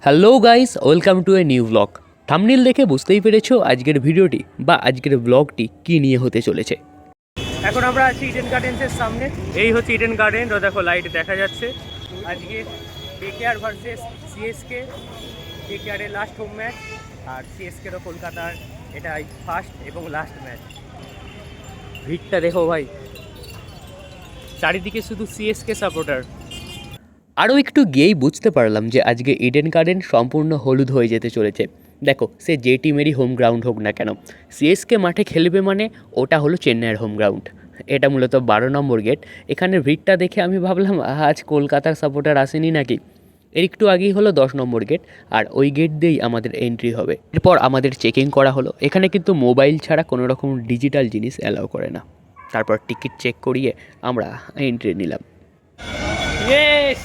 Hello guys, welcome to a new blog. Thumbnail দেখে বুঝতেই পেরেছো আজকের ভিডিওটি বা আজকের ব্লগটি কী নিয়ে হতে চলেছে। এখন আমরা আছি ইডেন গার্ডেন্সের সামনে। এই হচ্ছে ইডেন গার্ডেন, তো দেখো লাইট দেখা যাচ্ছে। আজকে কেকেআর ভার্সেস সিএসকে। কেকেআরের লাস্ট হোম ম্যাচ আর সিএসকেরও কলকাতার এটাই ফার্স্ট এবং লাস্ট ম্যাচ। ভিড়টা দেখো ভাই, চারিদিকে শুধু সিএসকে সাপোর্টার। আরও একটু গিয়েই বুঝতে পারলাম যে আজকে ইডেন গার্ডেন সম্পূর্ণ হলুদ হয়ে যেতে চলেছে। দেখো, সে যে টিমেরই হোম গ্রাউন্ড হোক না কেন, সিএসকে মাঠে খেলবে মানে ওটা হলো চেন্নাইয়ের হোম গ্রাউন্ড। এটা মূলত 12 নম্বর গেট। এখানে ভিড়টা দেখে আমি ভাবলাম আজ কলকাতার সাপোর্টার আসেনি নাকি। এর একটু আগেই হলো 10 নম্বর গেট, আর ওই গেট দিয়েই আমাদের এন্ট্রি হবে। এরপর আমাদের চেকিং করা হলো। এখানে কিন্তু মোবাইল ছাড়া কোনো রকম ডিজিটাল জিনিস অ্যালাউ করে না। তারপর টিকিট চেক করিয়ে আমরা এন্ট্রি নিলাম। ইয়েস,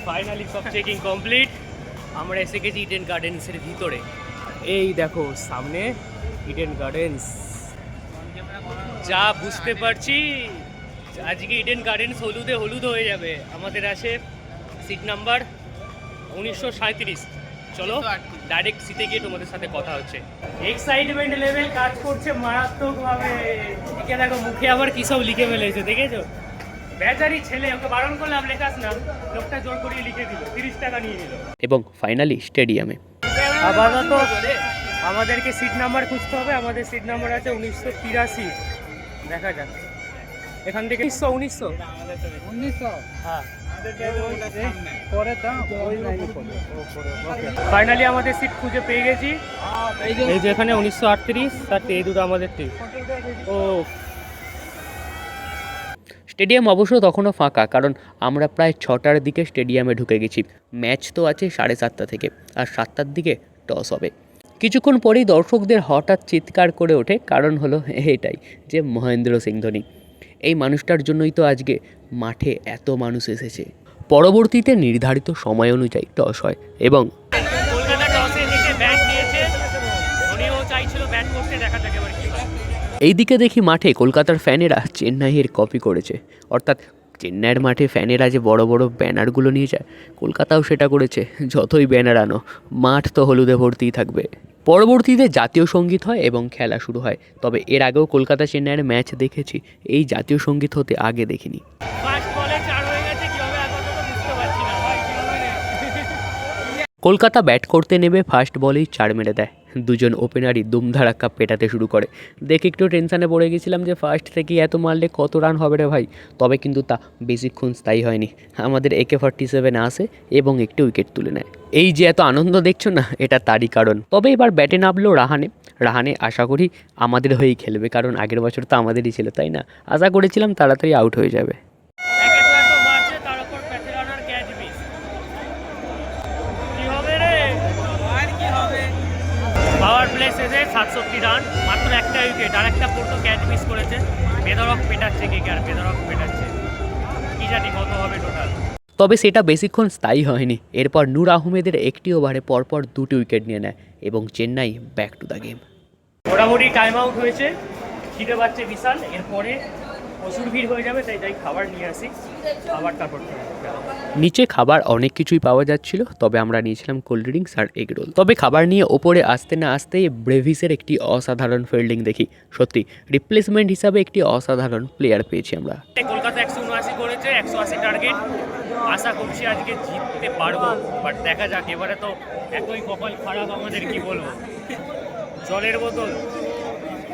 ফাইনালি সব চেকিং কমপ্লিট। আমরা এসে গেছি ইডেন গার্ডেন্সের ভিতরে। এই দেখো সামনে ইডেন গার্ডেন্স। যা বুঝতে পারছি আজকে ইডেন গার্ডেন্স হলুদে হলুদ হয়ে যাবে। আমাদের আছে সিট নাম্বার 1937। চলো ডাইরেক্ট সিটে গিয়ে তোমাদের সাথে কথা হচ্ছে। এক্সাইটমেন্ট লেভেল কাজ করছে মারাত্মকভাবে। একে দেখো মুখে আবার কী সব লিখে ফেলেছে, দেখেছো? বেচারি ছেলে, ওকে বারণ করলাম লেখাস না, লোকটা জোর করিয়ে লিখে দিল, 30 টাকা নিয়ে নিল। এবং ফাইনালি স্টেডিয়ামে আপাতত আমাদেরকে সিট নাম্বার খুঁজতে হবে। আমাদের সিট নাম্বার আছে 1983। দেখা যাক এখান থেকে 1900 হ্যাঁ। ফাইনালি আমাদের সিট খুঁজে পেয়ে গেছি। এই যে এখানে 1938 আর এই দুটো আমাদের সিট। ও স্টেডিয়াম অবশ্য তখনও ফাঁকা, কারণ আমরা প্রায় 6টার দিকে স্টেডিয়ামে ঢুকে গেছি। ম্যাচ তো আছে 7:30 থেকে, আর 7টার দিকে টস হবে। কিছুক্ষণ পরেই দর্শকদের হঠাৎ চিৎকার করে ওঠে। কারণ হলো এটাই যে মহেন্দ্র সিং ধোনি, এই মানুষটার জন্যই তো আজকে মাঠে এত মানুষ এসেছে। পরবর্তীতে নির্ধারিত সময় অনুযায়ী টস হয় এবং কলকাতা টসে জিতে ব্যাট নিয়েছে। ধোনিও চাইছিল ব্যাট করতে, দেখা যাক এবার কি হয়। এইদিকে দেখি মাঠে কলকাতার ফ্যানেরা চেন্নাইয়ের কপি করেছে। অর্থাৎ চেন্নাইয়ের মাঠে ফ্যানেরা যে বড় বড় ব্যানারগুলো নিয়ে যায়, কলকাতাও সেটা করেছে। যতই ব্যানার আনো, মাঠ তো হলুদে ভর্তিই থাকবে। পরবর্তীতে জাতীয় সঙ্গীত হয় এবং খেলা শুরু হয়। তবে এর আগেও কলকাতা চেন্নাইয়ের ম্যাচ দেখেছি, এই জাতীয় সঙ্গীত হতে আগে দেখিনি। ফার্স্ট বলে 4 হয়ে গেছে, কি হবে এখন তো বুঝতে পারছি না ভাই, কি হবে রে? কলকাতা ব্যাট করতে নেমে ফার্স্ট বলেই 4 মেরে দেয়। দুজন ওপেনারই দুমধারাক্কা পেটাতে শুরু করে। দেখে একটু টেনশানে পড়ে গেছিলাম যে ফার্স্ট থেকেই এত মারলে কত রান হবে রে ভাই। তবে কিন্তু তা বেশিক্ষণ স্থায়ী হয়নি। আমাদের AK-47 আসে এবং একটি উইকেট তুলে নেয়। এই যে এত আনন্দ দেখছো না, এটা তারই কারণ। তবে এবার ব্যাটে নামলো রাহানে আশা করি আমাদের হয়েই খেলবে, কারণ আগের বছর তো আমাদেরই ছিল, তাই না? আশা করেছিলাম তাড়াতাড়ি আউট হয়ে যাবে। একে তো এত মারছে, তার উপর প্যাথেরান আর ক্যাচ মিস। কি হবে রে? আর কি হবে? পাওয়ার প্লে শেষে 67 রান, মাত্র একটা উইকেট, আর একটা পুরো ক্যাচ মিস করেছে। বেদরক পেটাচ্ছে কেকেআর, বেদরক পেটাচ্ছে। কি জানি কত হবে টোটাল। তবে সেটা বেশিক্ষণ স্থায়ী হয়নি। এরপর নূর আহমেদের একটি ওভারে পরপর 2টি উইকেট নিয়ে নেয় এবং Chennai back to the game. মোটামুটি টাইম আউট হয়েছে, খিদে পাচ্ছে বিশাল। এরপরে প্রচুর ভিড় হয়ে যাবে, তাই খাবার নিয়ে আসি, খাবার তারপর নিচে খাবার অনেক কিছুই পাওয়া যাচ্ছিল, তবে আমরা নিয়েছিলাম কোল্ড ড্রিঙ্কস আর এগ রোল। তবে খাবার নিয়ে ওপরে আসতে না আসতেই ব্রেভিসের একটি অসাধারণ ফিল্ডিং দেখি। সত্যি রিপ্লেসমেন্ট হিসাবে একটি অসাধারণ প্লেয়ার পেয়েছি আমরা। কলকাতা 179 করেছে, 180 টার্গেট। আশা করছি আজকে জিততে পারবো, বাট দেখা যাক। এবারে তো এতই কপাল খারাপ আমাদের, কি বলবো। জলের বোতল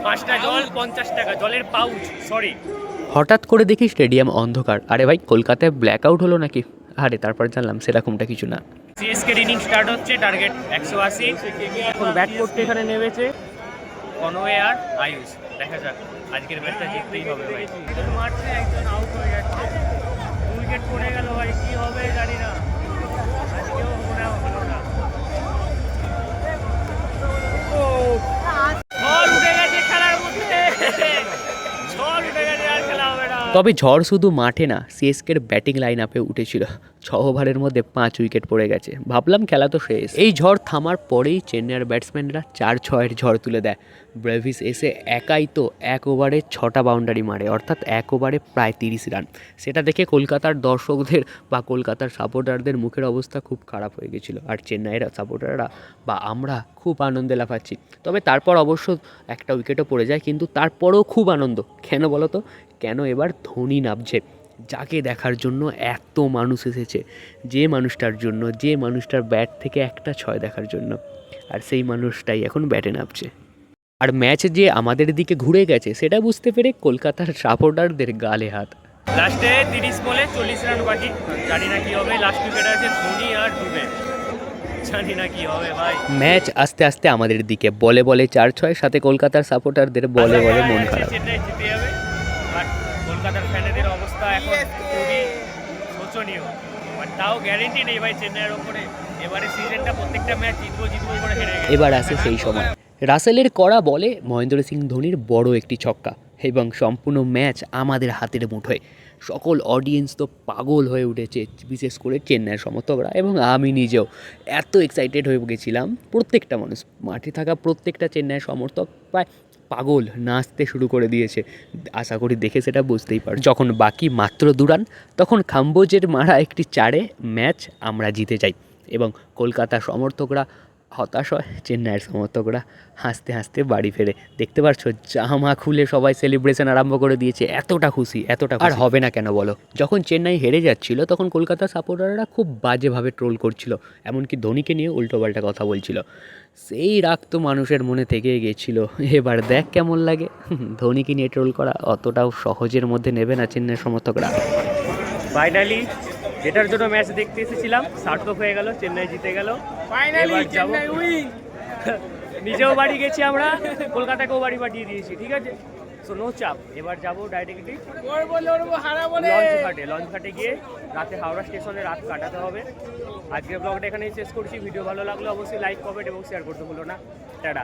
5টা জল 50 টাকা, জলের পাউচ, সরি। হঠাৎ করে দেখি স্টেডিয়াম অন্ধকার। আরে ভাই, কলকাতায় ব্ল্যাক আউট হলো নাকি? আরে তারপর জানলাম সেরকমটা কিছু না। সিএসকে ইনিং স্টার্ট হচ্ছে, টার্গেট 180। এখন ব্যাট করতে এখানে নেমেছে কনওয়ে আর আয়ুষ। দেখা যাক, আজকের ম্যাচটা জিততেই হবে ভাই। মারছে, একজন আউট হয়ে যাচ্ছে, উইকেট পড়ে গেল ভাই, কি হবে জানি না। আজকেও মনে হলো না। ঝড় উঠে গেছে খেলার মধ্যে, ঝড় উঠে গেছে, আর খেলা হবে না। তবে ঝড় শুধু মাঠে না, সিএসকের ব্যাটিং লাইন আপে উঠেছিল। 6 ওভারের মধ্যে 5 উইকেট পড়ে গেছে, ভাবলাম খেলা তো শেষ। এই ঝড় থামার পরেই চেন্নাইয়ের ব্যাটসম্যানরা 4-6-এর ঝড় তুলে দেয়। ব্রেভিস এসে একাই তো 1 ওভারে 6টা বাউন্ডারি মারে, অর্থাৎ 1 ওভারে প্রায় 30 রান। সেটা দেখে কলকাতার দর্শকদের বা কলকাতার সাপোর্টারদের মুখের অবস্থা খুব খারাপ হয়ে গেছিলো। আর চেন্নাইয়ের সাপোর্টাররা বা আমরা খুব আনন্দে লাফাচ্ছি। তবে তারপর অবশ্য একটা উইকেটও পড়ে যায়, কিন্তু তারপরেও খুব আনন্দ। কেন বলো তো, কেন এবার ধোনি নামছে, যাকে দেখার জন্য এত মানুষ এসেছে, যে মানুষটার ব্যাট থেকে একটা 6 দেখার জন্য, আর সেই মানুষটাই এখন ব্যাটে নামছে। আর ম্যাচ যে আমাদের দিকে ঘুরে গেছে সেটা বুঝতে পেরে কলকাতার সাপোর্টারদের গালে হাত। লাস্টে 30 বলে 40 রান বাকি, জানি না কি হবে। লাস্ট উইকেট আছে ধোনি আর ডুবে, জানি না কি হবে ভাই। ম্যাচ আস্তে আস্তে আমাদের দিকে, বলে 4-6, সাথে কলকাতার সাপোর্টারদের বলে মন খারাপ। চেন্নাই জিতে যাবে, বাট কলকাতার ফ্যানেদের অবস্থা এখন খুবই শোচনীয়। বাট তাও গ্যারেন্টি নেই ভাই চেন্নাইয়ের ওপরে। এবারে সিজনটা প্রত্যেকটা ম্যাচ জিতবো করে হেরে গেছে। এবার আসে সেই সময়, রাসেলের করা বলে মহেন্দ্র সিং ধোনির বড় একটি ছক্কা, এবং সম্পূর্ণ ম্যাচ আমাদের হাতের মুঠোয়। সকল অডিয়েন্স তো পাগল হয়ে উঠেছে, বিশেষ করে চেন্নাইয়ের সমর্থকরা, এবং আমি নিজেও এত এক্সাইটেড হয়ে গেছিলাম। প্রত্যেকটা মানুষ, মাঠে থাকা প্রত্যেকটা চেন্নাইয়ের সমর্থক প্রায় পাগল, নাচতে শুরু করে দিয়েছে। আশা করি দেখে সেটা বুঝতেই পারো। যখন বাকি মাত্র 2 রান, তখন খাম্বোজের মারা একটি 4-এ ম্যাচ আমরা জিতে যাই, এবং কলকাতার সমর্থকরা হতাশ হয়, চেন্নাইয়ের সমর্থকরা হাসতে হাসতে বাড়ি ফেরে। দেখতে পাচ্ছ, জামা খুলে সবাই সেলিব্রেশন আরম্ভ করে দিয়েছে, এতটা খুশি। আর হবে না কেন বলো? যখন চেন্নাই হেরে যাচ্ছিল তখন কলকাতা সাপোর্টাররা খুব বাজেভাবে ট্রোল করছিল, এমনকি ধোনিকে নিয়ে উল্টোপাল্টা কথা বলছিল। সেই রাগ তো মানুষের মনে থেকেই গেছিল। এবার দেখ কেমন লাগে। ধোনিকে নিয়ে ট্রোল করা অতটাও সহজের মধ্যে নেবে না চেন্নাইয়ের সমর্থকরা। ফাইনালি যেটার জন্য ম্যাচ দেখতে এসেছিলাম সার্থক হয়ে গেল, চেন্নাই জিতে গেল। এবার যাবো, নিজেও বাড়ি গেছি আমরা, কলকাতাকেও বাড়ি পাঠিয়ে দিয়েছি, ঠিক আছে। সো নো চাপ, এবার যাবো ডাইরেক্টলি লঞ্চ ঘাটে গিয়ে রাতে হাওড়া স্টেশনে রাত কাটাতে হবে। আজকের ব্লগটা এখানেই শেষ করছি। ভিডিও ভালো লাগলে অবশ্যই লাইক, কমেন্ট এবং শেয়ার করতে ভুলো না। টাটা।